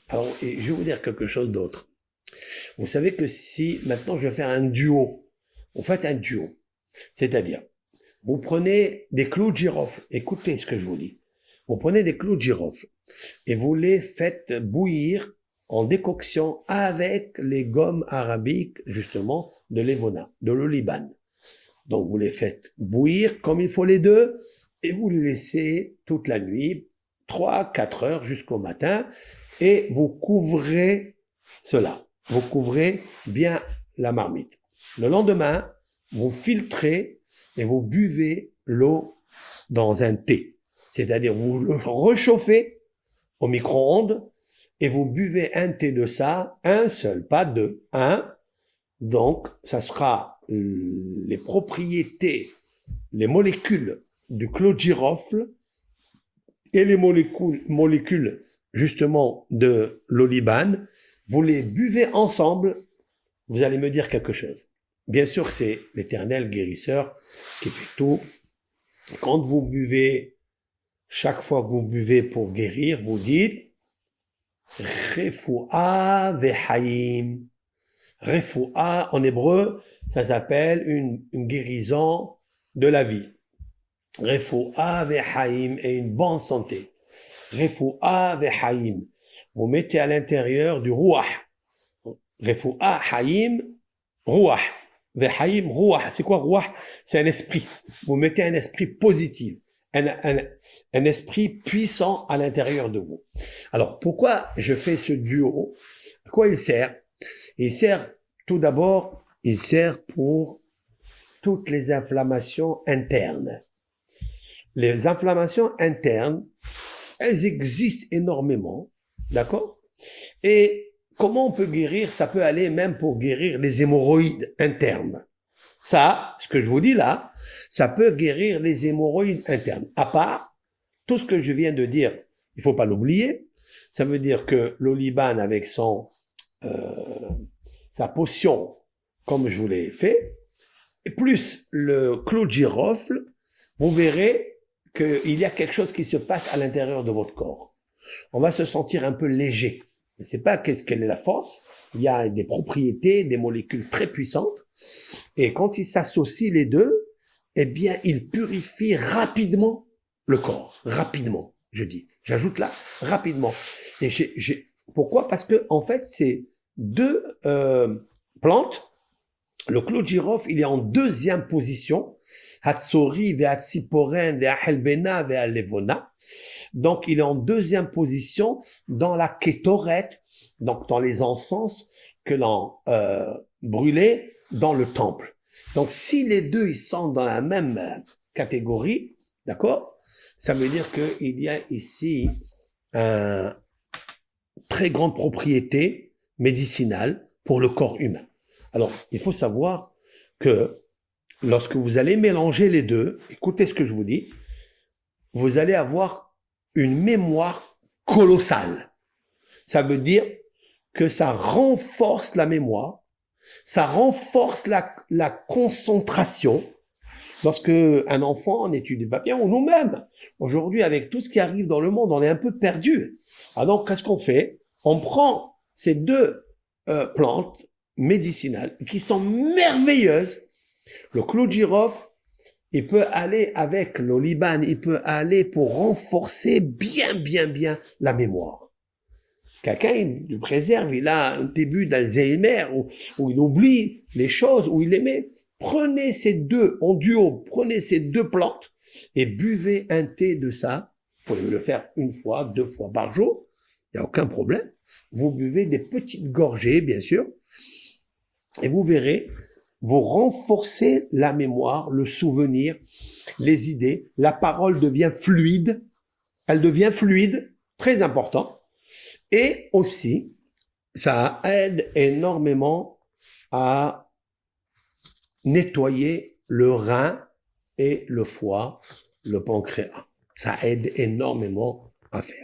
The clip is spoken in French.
Alors, et je vais vous dire quelque chose d'autre. Vous savez que si maintenant je vais faire un duo, vous faites un duo, c'est-à-dire, vous prenez des clous de girofle, écoutez ce que je vous dis. Vous prenez des clous de girofle et vous les faites bouillir en décoction avec les gommes arabiques, justement, de l'Evona, de l'Oliban. Donc, vous les faites bouillir comme il faut les deux et vous les laissez toute la nuit, 3-4 heures jusqu'au matin, et vous couvrez cela. Vous couvrez bien la marmite. Le lendemain, vous filtrez et vous buvez l'eau dans un thé. C'est-à-dire, vous le réchauffez au micro-ondes et vous buvez un thé de ça, un seul, pas deux, un. Donc, ça sera les propriétés, les molécules du clou de girofle et les molécules justement de l'oliban. Vous les buvez ensemble, vous allez me dire quelque chose. Bien sûr que c'est l'Éternel guérisseur qui fait tout. Quand vous buvez, chaque fois que vous buvez pour guérir, vous dites Refoua vehaim. Refoua, en hébreu, ça s'appelle une guérison de la vie. Refoua vehaim et une bonne santé. Refoua vehaim. Vous mettez à l'intérieur du rouah. Refoua haim, rouah. Vehaim, rouah. C'est quoi rouah? C'est un esprit. Vous mettez un esprit positif. Un esprit puissant à l'intérieur de vous. Alors, pourquoi je fais ce duo? À quoi il sert? Il sert, tout d'abord, il sert pour toutes les inflammations internes. Les inflammations internes, elles existent énormément, d'accord? Et comment on peut guérir? Ça peut aller même pour guérir les hémorroïdes internes. Ça, ce que je vous dis là, ça peut guérir les hémorroïdes internes. À part, tout ce que je viens de dire, il faut pas l'oublier. Ça veut dire que l'oliban avec sa potion, comme je vous l'ai fait, et plus le clou de girofle, vous verrez qu'il y a quelque chose qui se passe à l'intérieur de votre corps. On va se sentir un peu léger. Je ne sais pas quelle est la force. Il y a des propriétés, des molécules très puissantes. Et quand ils s'associent les deux, eh bien, ils purifient rapidement le corps. Rapidement, je dis. J'ajoute là, rapidement. Et pourquoi? Parce que, en fait, c'est deux plantes. Le clou de girofle, il est en deuxième position. Hatsori, ve'atsiporen, ve'ahelbena, ve'alevona. Donc, il est en deuxième position dans la kétoret, donc dans les encens que l'on brûlait dans le temple. Donc, si les deux, ils sont dans la même catégorie, d'accord? Ça veut dire qu'il y a ici une très grande propriété médicinale pour le corps humain. Alors, il faut savoir que lorsque vous allez mélanger les deux, écoutez ce que je vous dis, vous allez avoir une mémoire colossale. Ça veut dire que ça renforce la mémoire, ça renforce la concentration. Lorsque un enfant n'étudie pas bien, ou nous-mêmes, aujourd'hui, avec tout ce qui arrive dans le monde, on est un peu perdu. Alors, qu'est-ce qu'on fait? On prend ces deux plantes médicinales qui sont merveilleuses. Le clou de girofle, il peut aller avec l'oliban, il peut aller pour renforcer bien la mémoire. Quelqu'un, il le préserve, il a un début d'Alzheimer, où il oublie les choses, où il aimait. Prenez ces deux, en duo, prenez ces deux plantes et buvez un thé de ça. Vous pouvez le faire une fois, 2 fois par jour. Il n'y a aucun problème. Vous buvez des petites gorgées, bien sûr. Et vous verrez, vous renforcez la mémoire, le souvenir, les idées. La parole devient fluide. Elle devient fluide, très important. Et aussi, ça aide énormément à nettoyer le rein et le foie, le pancréas. Ça aide énormément à faire.